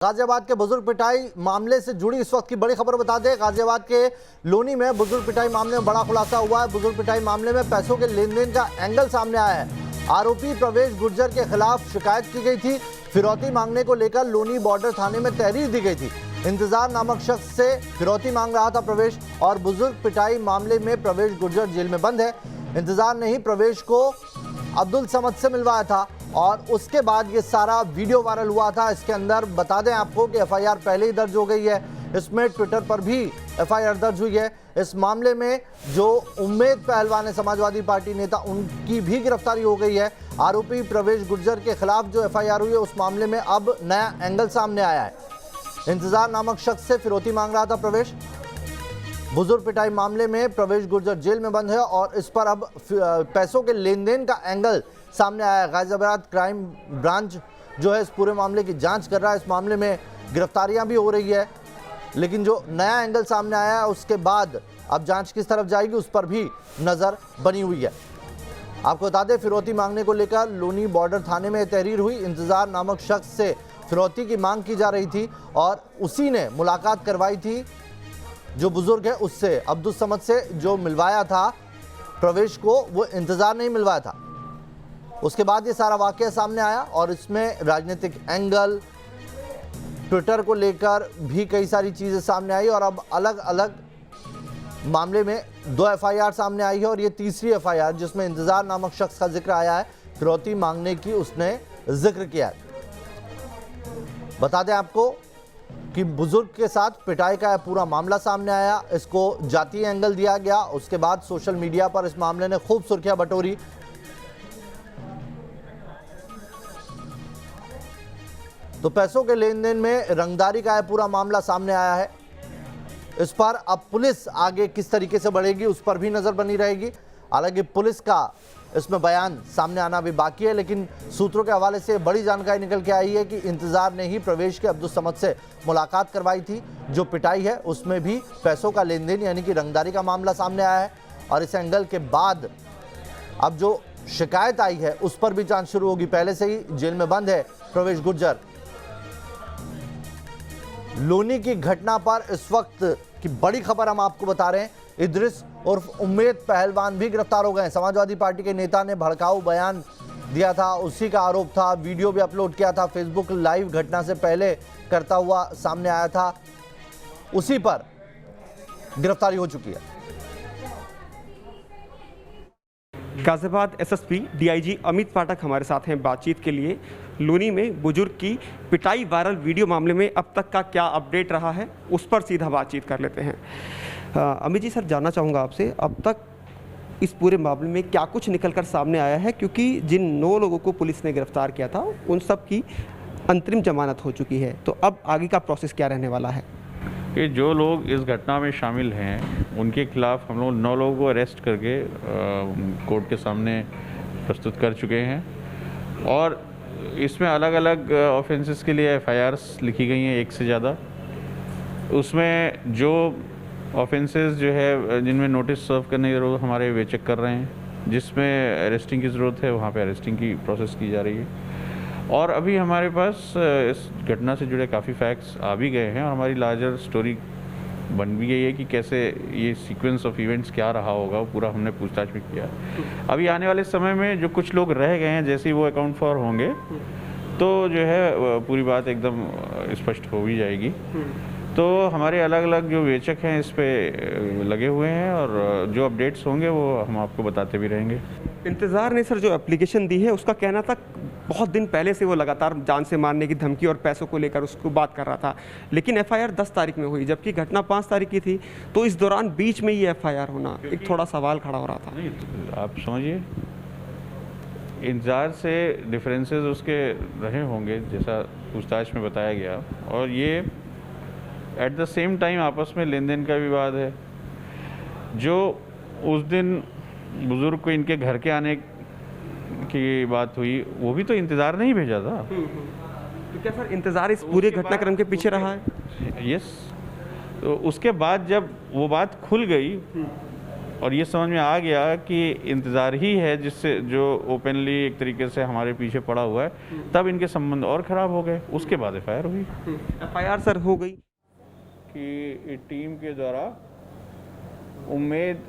गाजियाबाद के बुजुर्ग पिटाई मामले से जुड़ी इस वक्त की बड़ी खबर बता दें। गाजियाबाद के लोनी में बुजुर्ग पिटाई मामले में बड़ा खुलासा हुआ है। बुजुर्ग पिटाई मामले में पैसों के लेन देन का एंगल सामने आया है। आरोपी प्रवेश गुर्जर के खिलाफ शिकायत की गई थी। फिरौती मांगने को लेकर लोनी बॉर्डर थाने में तहरीर दी गई थी। इंतजार नामक शख्स से फिरौती मांग रहा था प्रवेश, और बुजुर्ग पिटाई मामले में प्रवेश गुर्जर जेल में बंद है। इंतजार ने ही प्रवेश को अब्दुल समद से मिलवाया था और उसके बाद ये सारा वीडियो वायरल हुआ था। इसके अंदर बता दें आपको कि एफआईआर पहले ही दर्ज हो गई है। इसमें ट्विटर पर भी एफआईआर दर्ज हुई है। इस मामले में जो उम्मेद पहलवान है, समाजवादी पार्टी नेता, उनकी भी गिरफ्तारी हो गई है। आरोपी प्रवेश गुर्जर के खिलाफ जो एफआईआर हुई है उस मामले में अब नया एंगल सामने आया है। इंतजार नामक शख्स से फिरौती मांग रहा था प्रवेश। बुजुर्ग पिटाई मामले में प्रवेश गुर्जर जेल में बंद है और इस पर अब पैसों के लेन देन का एंगल सामने आया है। गाजियाबाद क्राइम ब्रांच जो है इस पूरे मामले की जांच कर रहा है। इस मामले में गिरफ्तारियां भी हो रही है, लेकिन जो नया एंगल सामने आया है उसके बाद अब जांच किस तरफ जाएगी उस पर भी नज़र बनी हुई है। आपको बता दें, फिरौती मांगने को लेकर लोनी बॉर्डर थाने में तहरीर हुई। इंतजार नामक शख्स से फिरौती की मांग की जा रही थी और उसी ने मुलाकात करवाई थी जो बुजुर्ग है उससे, अब्दुल समद से, जो मिलवाया था प्रवेश को, वो इंतजार नहीं मिलवाया था। उसके बाद ये सारा वाकया सामने आया और इसमें राजनीतिक एंगल, ट्विटर को लेकर भी कई सारी चीज़ें सामने आई और अब अलग अलग मामले में 2 एफआईआर सामने आई है और ये तीसरी एफआईआर जिसमें इंतजार नामक शख्स का जिक्र आया है। फिरौती मांगने की उसने जिक्र किया है। बता दें आपको कि बुजुर्ग के साथ पिटाई का पूरा मामला सामने आया, इसको जातीय एंगल दिया गया। उसके बाद सोशल मीडिया पर इस मामले ने खूब सुर्खियां बटोरी। तो पैसों के लेन देन में रंगदारी का पूरा मामला सामने आया है। इस पर अब पुलिस आगे किस तरीके से बढ़ेगी उस पर भी नजर बनी रहेगी। हालांकि पुलिस का इसमें बयान सामने आना भी बाकी है, लेकिन सूत्रों के हवाले से बड़ी जानकारी निकल के आई है कि इंतजार ने ही प्रवेश के अब्दुल समद से मुलाकात करवाई थी। जो पिटाई है उसमें भी पैसों का लेन देन यानी कि रंगदारी का मामला सामने आया है और इस एंगल के बाद अब जो शिकायत आई है उस पर भी जांच शुरू होगी। पहले से ही जेल में बंद है प्रवेश गुर्जर। लोनी की घटना पर इस वक्त की बड़ी खबर हम आपको बता रहे हैं। इद्रिस उर्फ उम्मेद पहलवान भी गिरफ्तार हो गए। समाजवादी पार्टी के नेता ने भड़काऊ बयान दिया था, उसी का आरोप था। वीडियो भी अपलोड किया था, फेसबुक लाइव घटना से पहले करता हुआ सामने आया था। उसी पर गिरफ्तारी हो चुकी है। गाजियाबाद एसएसपी डीआईजी अमित पाठक हमारे साथ हैं बातचीत के लिए। लोनी में बुजुर्ग की पिटाई वायरल वीडियो मामले में अब तक का क्या अपडेट रहा है उस पर सीधा बातचीत कर लेते हैं। अमित जी, सर जानना चाहूँगा आपसे, अब तक इस पूरे मामले में क्या कुछ निकलकर सामने आया है? क्योंकि जिन 9 लोगों को पुलिस ने गिरफ्तार किया था उन सब की अंतरिम जमानत हो चुकी है, तो अब आगे का प्रोसेस क्या रहने वाला है? कि जो लोग इस घटना में शामिल हैं उनके खिलाफ हम लोग 9 लोगों को अरेस्ट करके कोर्ट के सामने प्रस्तुत कर चुके हैं और इसमें अलग अलग ऑफेंसेस के लिए एफआईआर्स लिखी गई हैं, 1 से ज़्यादा। उसमें जो ऑफेंसेस जो है जिनमें नोटिस सर्व करने की ज़रूरत, हमारे वे चेक कर रहे हैं। जिसमें अरेस्टिंग की ज़रूरत है वहाँ पे अरेस्टिंग की प्रोसेस की जा रही है और अभी हमारे पास इस घटना से जुड़े काफ़ी फैक्ट्स आ भी गए हैं और हमारी लार्जर स्टोरी बन भी गई है कि कैसे ये सीक्वेंस ऑफ इवेंट्स क्या रहा होगा, वो पूरा हमने पूछताछ भी किया। अभी आने वाले समय में जो कुछ लोग रह गए हैं, जैसे ही वो अकाउंट फॉर होंगे तो जो है पूरी बात एकदम स्पष्ट हो भी जाएगी। तो हमारे अलग अलग जो वेचक हैं इस पे लगे हुए हैं और जो अपडेट्स होंगे वो हम आपको बताते भी रहेंगे। इंतज़ार ने सर जो एप्लीकेशन दी है उसका कहना था बहुत दिन पहले से वो लगातार जान से मारने की धमकी और पैसों को लेकर उसको बात कर रहा था, लेकिन एफआईआर 10 तारीख में हुई जबकि घटना 5 तारीख की थी। तो इस दौरान बीच में ये एफआईआर होना एक थोड़ा सवाल खड़ा हो रहा था। नहीं, तो आप समझिए, इंतज़ार से डिफरेंसेस उसके रहे होंगे जैसा पूछताछ में बताया गया, और ये एट द सेम टाइम आपस में लेन देन का विवाद है। जो उस दिन बुज़ुर्ग को इनके घर के आने की बात हुई वो भी तो इंतज़ार नहीं भेजा था। तो क्या सर इंतज़ार इस पूरे घटनाक्रम के पीछे रहा है? यस। तो उसके बाद जब वो बात खुल गई और ये समझ में आ गया कि इंतज़ार ही है जिससे जो ओपनली एक तरीके से हमारे पीछे पड़ा हुआ है, तब इनके संबंध और ख़राब हो गए। उसके बाद FIR हुई। FIR सर हो गई कि टीम के द्वारा उम्मेद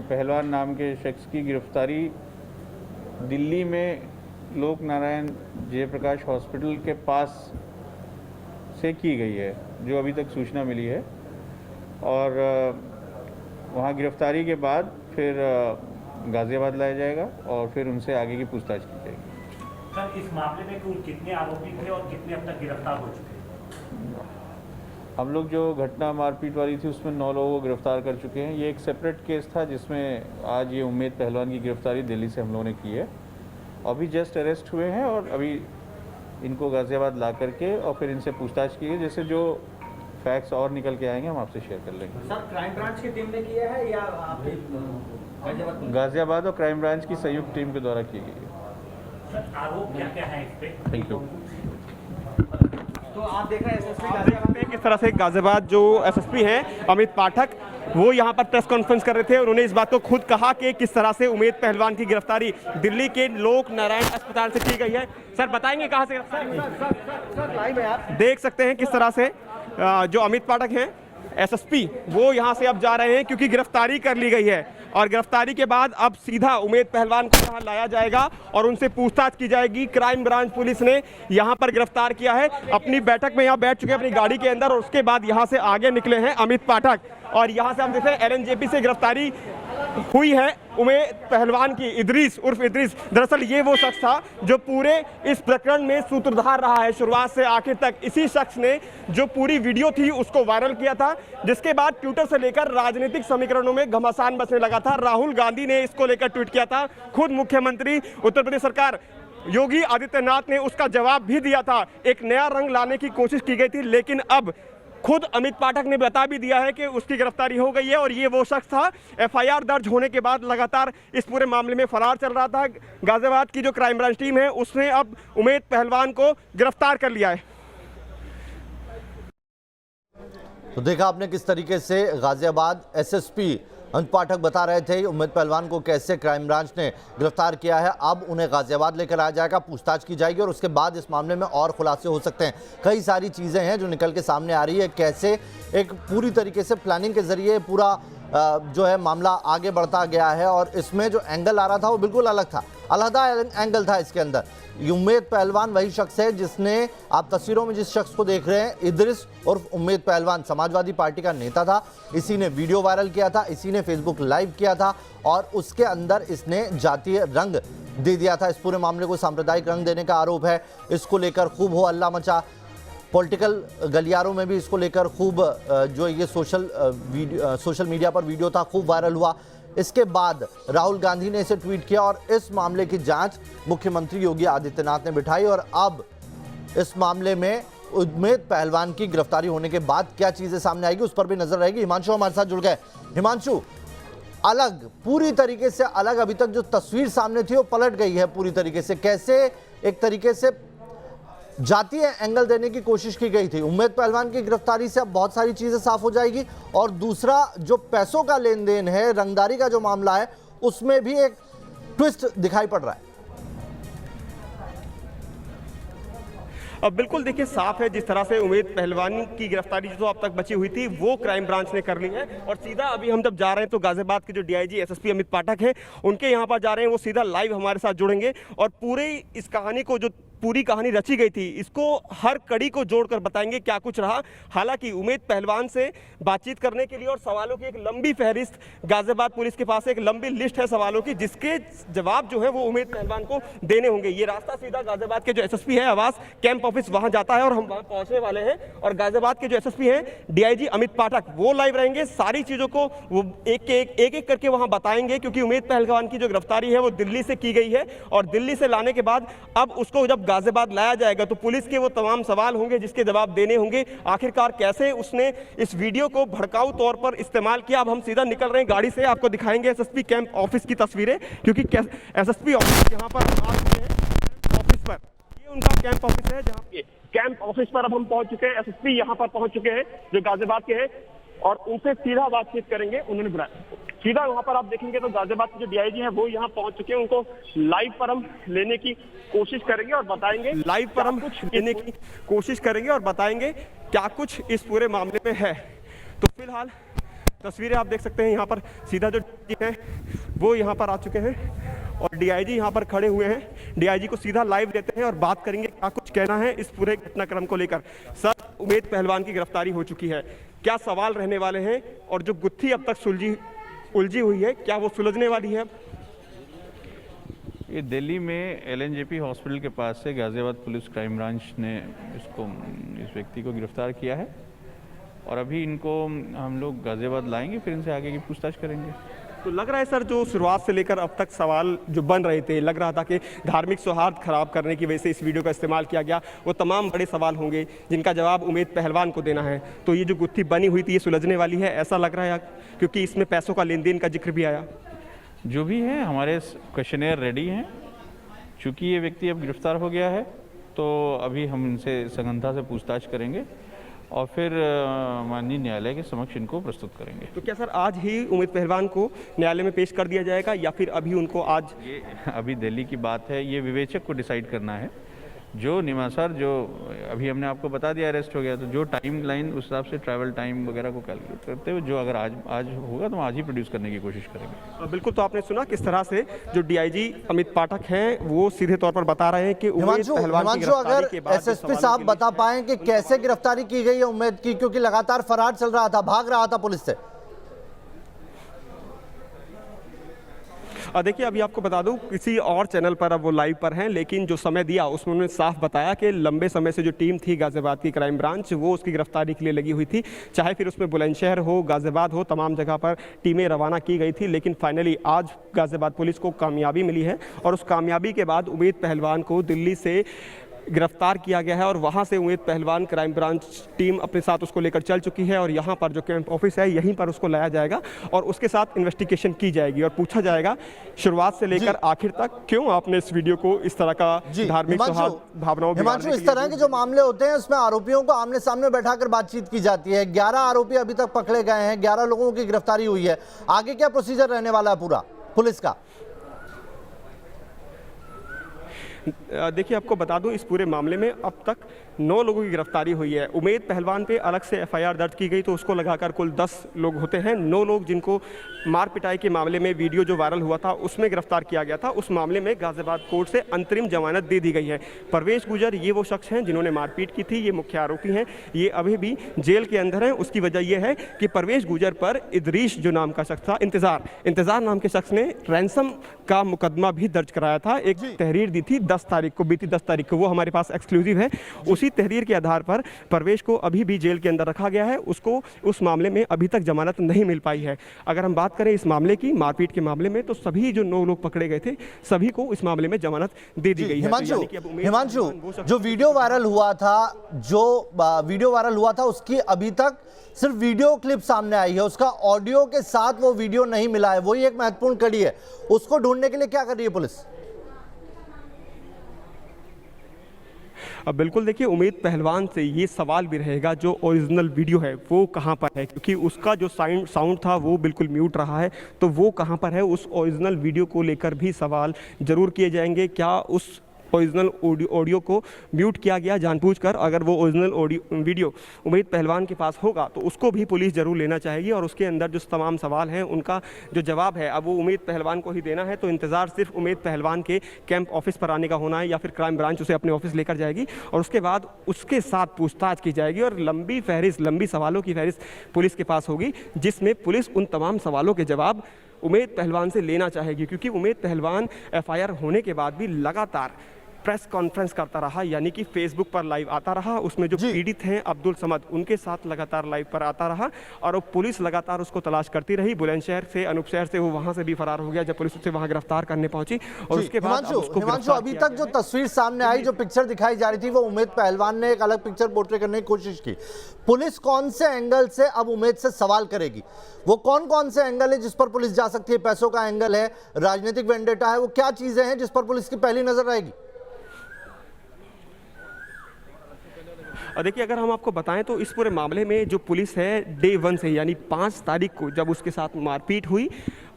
पहलवान नाम के शख्स की गिरफ्तारी दिल्ली में लोक नारायण जयप्रकाश हॉस्पिटल के पास से की गई है, जो अभी तक सूचना मिली है। और वहाँ गिरफ्तारी के बाद फिर गाज़ियाबाद लाया जाएगा और फिर उनसे आगे की पूछताछ की जाएगी। सर, इस मामले में कुल कितने आरोपी थे और कितने अब तक गिरफ्तार हो चुके हैं? हम लोग जो घटना मारपीट वाली थी उसमें 9 लोगों को गिरफ्तार कर चुके हैं। ये एक सेपरेट केस था जिसमें आज ये उम्मेद पहलवान की गिरफ्तारी दिल्ली से हम लोगों ने की है। अभी जस्ट अरेस्ट हुए हैं और अभी इनको गाज़ियाबाद ला करके और फिर इनसे पूछताछ की है। जैसे जो फैक्ट्स और निकल के आएंगे हम आपसे शेयर कर लेंगे। सर, क्राइम ब्रांच की टीम ने किया है या आप गाज़ियाबाद और क्राइम ब्रांच की संयुक्त टीम के द्वारा की गई है। सर, आरोप क्या क्या है इस पे? Thank you. तो आप देख रहे हैं SSP आप देख सकते हैं किस तरह से गाजियाबाद जो SSP हैं अमित पाठक, वो यहाँ पर प्रेस कॉन्फ्रेंस कर रहे थे और उन्होंने इस बात को खुद कहा कि किस तरह से उम्मेद पहलवान की गिरफ्तारी दिल्ली के लोक नारायण अस्पताल से की गई है। सर बताएंगे कहाँ से गिरफ्तार? देख सकते हैं किस तरह से जो अमित पाठक हैं SSP वो यहाँ से अब जा रहे हैं क्योंकि गिरफ्तारी कर ली गई है और गिरफ्तारी के बाद अब सीधा उम्मेद पहलवान को यहाँ लाया जाएगा और उनसे पूछताछ की जाएगी। क्राइम ब्रांच पुलिस ने यहाँ पर गिरफ्तार किया है, अपनी बैठक में यहाँ बैठ चुके हैं अपनी गाड़ी के अंदर और उसके बाद यहाँ से आगे निकले हैं अमित पाठक। और यहाँ से हम देखते हैं LNJP से गिरफ्तारी हुई है उम्मेद पहलवान की, इदरीस उर्फ इदरीस। दरअसल ये वो शख्स था जो पूरे इस प्रकरण में सूत्रधार रहा है शुरुआत से आखिर तक। इसी शख्स ने जो पूरी वीडियो थी उसको वायरल किया था, जिसके बाद ट्विटर से लेकर राजनीतिक समीकरणों में घमासान बसने लगा था। राहुल गांधी ने इसको लेकर ट्वीट किया था, खुद मुख्यमंत्री उत्तर प्रदेश सरकार योगी आदित्यनाथ ने उसका जवाब भी दिया था। एक नया रंग लाने की कोशिश की गई थी, लेकिन अब खुद अमित पाठक ने बता भी दिया है कि उसकी गिरफ्तारी हो गई है और ये वो शख्स था FIR दर्ज होने के बाद लगातार इस पूरे मामले में फरार चल रहा था। गाजियाबाद की जो क्राइम ब्रांच टीम है उसने अब उम्मेद पहलवान को गिरफ्तार कर लिया है। तो देखा आपने किस तरीके से गाजियाबाद SSP अमित पाठक बता रहे थे उम्मेद पहलवान को कैसे क्राइम ब्रांच ने गिरफ्तार किया है। अब उन्हें गाजियाबाद लेकर आया जाएगा, पूछताछ की जाएगी और उसके बाद इस मामले में और खुलासे हो सकते हैं। कई सारी चीज़ें हैं जो निकल के सामने आ रही है, कैसे एक पूरी तरीके से प्लानिंग के जरिए पूरा जो है मामला आगे बढ़ता गया है और इसमें जो एंगल आ रहा था वो बिल्कुल अलग था, अलहदा एंगल था इसके अंदर। उम्मेद पहलवान वही शख्स है जिसने, आप तस्वीरों में जिस शख्स को देख रहे हैं, इदरीस उर्फ उम्मेद पहलवान समाजवादी पार्टी का नेता था। इसी ने वीडियो वायरल किया था, इसी ने फेसबुक लाइव किया था और उसके अंदर इसने जातीय रंग दे दिया था। इस पूरे मामले को सांप्रदायिक रंग देने का आरोप है। इसको लेकर खूब हो हल्ला मचा, पॉलिटिकल गलियारों में भी इसको लेकर खूब जो ये सोशल मीडिया पर वीडियो था खूब वायरल हुआ। इसके बाद राहुल गांधी ने इसे ट्वीट किया और इस मामले की जांच मुख्यमंत्री योगी आदित्यनाथ ने बिठाई और अब इस मामले में उम्मेद पहलवान की गिरफ्तारी होने के बाद क्या चीजें सामने आएगी उस पर भी नजर रहेगी। हिमांशु हमारे साथ जुड़ गए। हिमांशु, अलग पूरी तरीके से अलग अभी तक जो तस्वीर सामने थी वो पलट गई है पूरी तरीके से। कैसे एक तरीके से जातीय एंगल देने की कोशिश की गई थी। उम्मेद पहलवान की गिरफ्तारी से अब बहुत सारी चीजें साफ हो जाएगी और दूसरा जो पैसों का लेन देन है, रंगदारी का जो मामला है, उसमें भी एक ट्विस्ट दिखाई पड़ रहा है। अब बिल्कुल देखिए साफ है जिस तरह से उम्मेद पहलवान की गिरफ्तारी जो अब तक बची हुई थी वो क्राइम ब्रांच ने कर ली है और सीधा अभी हम जब जा रहे हैं तो गाजियाबाद के जो DIG SSP अमित पाठक है उनके यहाँ पर जा रहे हैं, वो सीधा लाइव हमारे साथ जुड़ेंगे और पूरे इस कहानी को, जो पूरी कहानी रची गई थी, इसको हर कड़ी को जोड़कर बताएंगे क्या कुछ रहा। हालांकि उम्मेद पहलवान से बातचीत करने के लिए और सवालों की एक लंबी फहरिस्त गाजियाबाद पुलिस के पास एक लंबी लिस्ट है सवालों की, जिसके जवाब जो है वो उम्मेद पहलवान को देने होंगे। ये रास्ता सीधा गाजियाबाद के जो SSP है आवास कैंप ऑफिस वहां जाता है और हम वहां पहुंचने वाले हैं और गाजियाबाद के जो SSP हैं DIG अमित पाठक वो लाइव रहेंगे, सारी चीजों को वो एक करके वहां बताएंगे क्योंकि उम्मेद पहलवान की जो गिरफ्तारी है वो दिल्ली से की गई है और दिल्ली से लाने के बाद अब उसको जब गाजियाबाद लाया जाएगा तो पुलिस के वो तमाम सवाल होंगे जिसके जवाब देने होंगे। आखिरकार कैसे उसने इस वीडियो को भड़काऊ तौर पर इस्तेमाल किया। अब हम सीधा निकल रहे हैं गाड़ी से, आपको दिखाएंगे SSP कैंप ऑफिस की तस्वीरें क्योंकि SSP ऑफिस यहाँ पर आ चुके हैं ऑफिस पर, ये उनका कैंप ऑफिस है जहाँ पे कैंप ऑफिस पर अब हम पहुंच चुके हैं। SSP यहाँ पर पहुंच चुके हैं जो गाजियाबाद के हैं और उनसे सीधा बातचीत करेंगे। उन्होंने बुलाया। सीधा वहां पर आप देखेंगे तो गाजियाबाद के जो डीआईजी हैं वो यहाँ पहुंच चुके हैं। उनको लाइव पर हम लेने की कोशिश करेंगे और बताएंगे, लाइव पर हम लेने की कोशिश करेंगे और बताएंगे क्या कुछ इस पूरे मामले में है। तो फिलहाल तस्वीरें आप देख सकते हैं, यहाँ पर सीधा जो डीआईजी हैं वो यहाँ पर आ चुके हैं और डीआईजी यहाँ पर खड़े हुए हैं। डीआईजी को सीधा लाइव लेते हैं और बात करेंगे क्या कुछ कहना है इस पूरे घटनाक्रम को लेकर। सर, उमेद पहलवान की गिरफ्तारी हो चुकी है, क्या सवाल रहने वाले हैं और जो गुत्थी अब तक उलझी हुई है क्या वो सुलझने वाली है? ये दिल्ली में एलएनजेपी हॉस्पिटल के पास से गाजियाबाद पुलिस क्राइम ब्रांच ने इस व्यक्ति को गिरफ्तार किया है और अभी इनको हम लोग गाजियाबाद लाएंगे, फिर इनसे आगे की पूछताछ करेंगे। तो लग रहा है सर, जो शुरुआत से लेकर अब तक सवाल जो बन रहे थे, लग रहा था कि धार्मिक सौहार्द खराब करने की वजह से इस वीडियो का इस्तेमाल किया गया, वो तमाम बड़े सवाल होंगे जिनका जवाब उमेद पहलवान को देना है। तो ये जो गुत्थी बनी हुई थी ये सुलझने वाली है, ऐसा लग रहा है, क्योंकि इसमें पैसों का लेन देन का जिक्र भी आया। जो भी है, हमारे क्वेश्चनेयर रेडी हैं। चूँकि ये व्यक्ति अब गिरफ्तार हो गया है तो अभी हम इनसे सघनता से पूछताछ करेंगे और फिर माननीय न्यायालय के समक्ष इनको प्रस्तुत करेंगे। तो क्या सर आज ही उमेद पहलवान को न्यायालय में पेश कर दिया जाएगा या फिर अभी उनको आज? ये अभी दिल्ली की बात है, ये विवेचक को डिसाइड करना है। जो निमासर जो अभी हमने आपको बता दिया अरेस्ट हो गया, तो जो टाइम लाइन उस हिसाब से ट्रैवल टाइम वगैरह को कैलकुलेट करते हुए जो अगर आज होगा तो आज ही प्रोड्यूस करने की कोशिश करेंगे। बिल्कुल। तो आपने सुना किस तरह से जो डीआईजी अमित पाठक हैं वो सीधे तौर पर बता रहे हैं कि उमेद पहलवान की गिरफ्तारी के बाद एसएसपी साहब बता पाएं कि कैसे गिरफ्तारी की गई है उमेद की, क्योंकि लगातार फरार चल रहा था, भाग रहा था पुलिस से। देखिए, अभी आपको बता दूं किसी और चैनल पर अब वो लाइव पर हैं, लेकिन जो समय दिया उसमें उन्होंने साफ बताया कि लंबे समय से जो टीम थी गाजियाबाद की क्राइम ब्रांच वो उसकी गिरफ्तारी के लिए लगी हुई थी। चाहे फिर उसमें बुलंदशहर हो, गाजियाबाद हो, तमाम जगह पर टीमें रवाना की गई थी, लेकिन फाइनली आज गाजियाबाद पुलिस को कामयाबी मिली है और उस कामयाबी के बाद उमेद पहलवान को दिल्ली से गिरफ्तार किया गया है और वहां से उमेद पहलवान क्राइम ब्रांच टीम अपने साथ उसको लेकर चल चुकी है और यहां पर जो कैंप ऑफिस है यहीं पर उसको लाया जाएगा और उसके साथ इन्वेस्टिगेशन की जाएगी और पूछा जाएगा शुरुआत से लेकर आखिर तक क्यों आपने इस वीडियो को इस तरह का धार्मिक भावनाओं हिमांशु, इस तरह के जो मामले होते हैं उसमें आरोपियों को आमने सामने बैठाकर बातचीत की जाती है। 11 आरोपी अभी तक पकड़े गए हैं, 11 लोगों की गिरफ्तारी हुई है। आगे क्या प्रोसीजर रहने वाला है पूरा पुलिस का? देखिए, आपको बता दूं इस पूरे मामले में अब तक 9 लोगों की गिरफ्तारी हुई है। उमेद पहलवान पे अलग से एफआईआर दर्ज की गई तो उसको लगाकर कुल 10 लोग होते हैं। 9 लोग जिनको मार पिटाई के मामले में वीडियो जो वायरल हुआ था उसमें गिरफ्तार किया गया था, उस मामले में गाजियाबाद कोर्ट से अंतरिम जमानत दे दी गई है। परवेश गुजर ये वो शख्स हैं जिन्होंने मारपीट की थी, ये मुख्य आरोपी हैं, ये अभी भी जेल के अंदर हैं। उसकी वजह यह है कि परवेश गुजर पर इदरीश जो नाम का शख्स था, इंतजार नाम के शख्स ने रैंसम का मुकदमा भी दर्ज कराया था। एक तहरीर दी थी 10 तारीख को, बीती 10 तारीख को, वो हमारे पास एक्सक्लूसिव है। उसी तहरीर के आधार पर परवेश को अभी भी जेल के अंदर रखा गया है। उसको उस मामले में अभी तक जमानत नहीं मिल पाई है। अगर हम बात करें इस मामले की, मारपीट के मामले में, तो सभी जो 9 लोग पकड़े गए थे सभी को इस मामले में जमानत दे दी गई है। हिमांशु, जो वीडियो वायरल हुआ था उसकी अभी तक सिर्फ वीडियो क्लिप सामने आई है, उसका ऑडियो के साथ वो वीडियो नहीं मिला है। वही एक महत्वपूर्ण कड़ी है, उसको ढूंढने के लिए क्या कर रही है पुलिस? अब बिल्कुल देखिए, उमेद पहलवान से ये सवाल भी रहेगा जो ओरिजिनल वीडियो है वो कहाँ पर है, क्योंकि उसका जो साउंड था वो बिल्कुल म्यूट रहा है, तो वो कहाँ पर है, उस ओरिजिनल वीडियो को लेकर भी सवाल जरूर किए जाएंगे। क्या उस ओरिजिनल ऑडियो को म्यूट किया गया जानबूझकर? अगर वो ओरिजिनल वीडियो उमेद पहलवान के पास होगा तो उसको भी पुलिस जरूर लेना चाहेगी और उसके अंदर जो तमाम सवाल हैं उनका जो जवाब है अब वो उमेद पहलवान को ही देना है। तो इंतज़ार सिर्फ उमेद पहलवान के कैंप ऑफिस पर आने का होना है या फिर क्राइम ब्रांच उसे अपने ऑफिस लेकर जाएगी और उसके बाद उसके साथ पूछताछ की जाएगी और लंबी सवालों की फहरिस्त पुलिस के पास होगी, जिसमें पुलिस उन तमाम सवालों के जवाब उमेद पहलवान से लेना चाहेगी। क्योंकि उमेद पहलवान एफआईआर होने के बाद भी लगातार प्रेस कॉन्फ्रेंस करता रहा, यानी कि फेसबुक पर लाइव आता रहा। उसमें जो पीड़ित हैं अब्दुल समद, उनके साथ लगातार लाइव पर आता रहा और पुलिस लगातार उसको तलाश करती रही। बुलंदशहर से, अनूप शहर से वो वहां से भी फरार हो गया जब पुलिस उसे वहां गिरफ्तार करने पहुंची और उसके बाद हिमांशु, अभी तक जो तस्वीर सामने आई, जो पिक्चर दिखाई जा रही थी, वो उमेद पहलवान ने एक अलग पिक्चर पोर्ट्रे करने की कोशिश की। पुलिस कौन से एंगल से अब उमेद से सवाल करेगी? वो कौन से एंगल है जिस पर पुलिस जा सकती है? पैसों का एंगल है, राजनीतिक वेंडेटा है, वो क्या चीजें हैं जिस पर पुलिस की पहली नजर रहेगी? और देखिए, अगर हम आपको बताएं तो इस पूरे मामले में जो पुलिस है डे 1 से यानी 5 तारीख को जब उसके साथ मारपीट हुई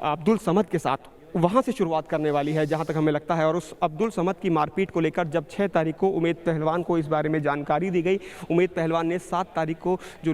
अब्दुल समद के साथ, वहाँ से शुरुआत करने वाली है जहाँ तक हमें लगता है। और उस अब्दुल समद की मारपीट को लेकर जब 6 तारीख को उमेद पहलवान को इस बारे में जानकारी दी गई, उमेद पहलवान ने 7 तारीख को जो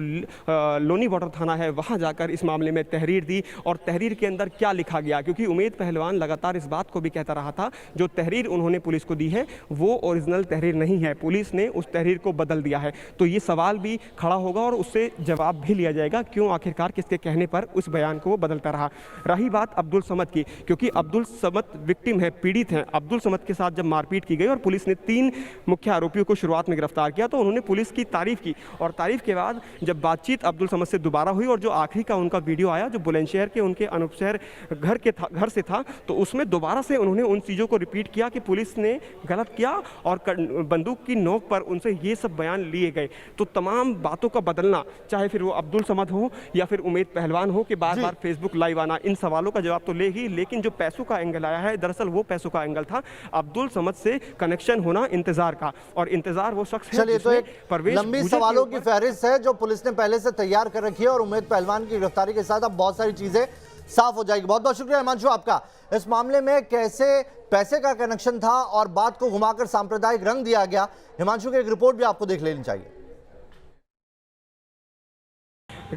लोनी बॉर्डर थाना है वहाँ जाकर इस मामले में तहरीर दी। और तहरीर के अंदर क्या लिखा गया, क्योंकि उमेद पहलवान लगातार इस बात को भी कहता रहा था जो तहरीर उन्होंने पुलिस को दी है वो ओरिजिनल तहरीर नहीं है, पुलिस ने उस तहरीर को बदल दिया है। तो ये सवाल भी खड़ा होगा और उससे जवाब भी लिया जाएगा क्यों आखिरकार किसके कहने पर उस बयान को वो बदलता रहा। रही बात अब्दुल समद की, क्योंकि अब्दुल समद विक्टिम है, पीड़ित हैं। अब्दुल समद के साथ जब मारपीट की गई और पुलिस ने 3 मुख्य आरोपियों को शुरुआत में गिरफ्तार किया तो उन्होंने पुलिस की तारीफ की। और तारीफ के बाद जब बातचीत अब्दुल समद से दोबारा हुई और जो आखिरी का उनका वीडियो आया जो बुलंदशहर के उनके अनूपशहर घर से था, तो उसमें दोबारा से उन्होंने उन चीज़ों को रिपीट किया कि पुलिस ने गलत किया और बंदूक की नोक पर उनसे ये सब बयान लिए गए। तो तमाम बातों का बदलना, चाहे फिर वो अब्दुल समद हो या फिर उमेद पहलवान हो कि बार बार फेसबुक लाइव आना, इन सवालों का जवाब तो ले ही, लेकिन जो पैसों का एंगल आया है दरअसल वो पैसों का एंगल था अब्दुल समद से कनेक्शन होना इंतजार का। और इंतजार वो शख्स है। चलिए, तो एक लंबी सवालों की फहरिस्त है जो पुलिस ने पहले से तैयार कर रखी है और उमेद पहलवान की गिरफ्तारी के साथ अब बहुत सारी चीजें साफ हो जाएगी। बहुत बहुत शुक्रिया हिमांशु आपका। इस मामले में कैसे पैसे का कनेक्शन था और बात को घुमाकर सांप्रदायिक रंग दिया गया, हिमांशु की एक रिपोर्ट भी आपको देख लेनी चाहिए।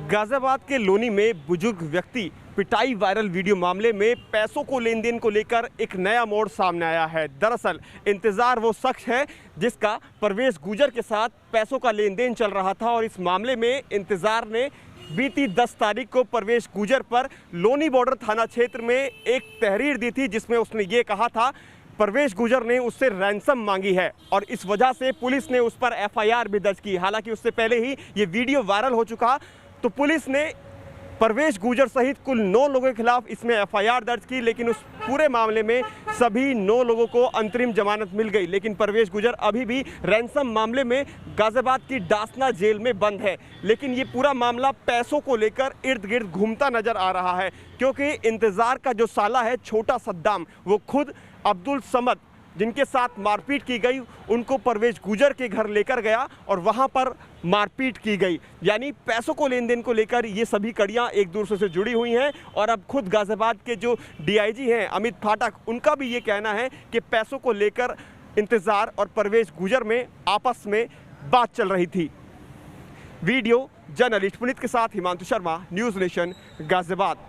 गाजियाबाद के लोनी में बुजुर्ग व्यक्ति पिटाई वायरल वीडियो मामले में पैसों को लेन देन को लेकर एक नया मोड़ सामने आया है। दरअसल इंतजार वो शख्स है जिसका परवेश गुजर के साथ पैसों का लेन देन चल रहा था और इस मामले में इंतजार ने बीती 10 तारीख को परवेश गुजर पर लोनी बॉर्डर थाना क्षेत्र में एक तहरीर दी थी जिसमें उसने ये कहा था परवेश गुजर ने उससे रैंसम मांगी है और इस वजह से पुलिस ने उस पर एफआईआर भी दर्ज की। हालांकि उससे पहले ही ये वीडियो वायरल हो चुका तो पुलिस ने परवेश गुजर सहित कुल 9 लोगों के खिलाफ इसमें एफआईआर दर्ज की, लेकिन उस पूरे मामले में सभी 9 लोगों को अंतरिम जमानत मिल गई। लेकिन परवेश गुजर अभी भी रैंसम मामले में गाजियाबाद की डासना जेल में बंद है। लेकिन ये पूरा मामला पैसों को लेकर इर्द गिर्द घूमता नजर आ रहा है, क्योंकि इंतजार का जो साला है छोटा सद्दाम, वो खुद अब्दुल समद जिनके साथ मारपीट की गई उनको परवेश गुजर के घर लेकर गया और वहां पर मारपीट की गई। यानी पैसों को लेन देन को लेकर ये सभी कड़ियां एक दूसरे से जुड़ी हुई हैं। और अब खुद गाजियाबाद के जो डीआईजी हैं अमित फाटक, उनका भी ये कहना है कि पैसों को लेकर इंतजार और परवेश गुजर में आपस में बात चल रही थी। वीडियो जर्नलिस्ट पुनीत के साथ हिमांशु शर्मा, न्यूज़ नेशन, गाजियाबाद।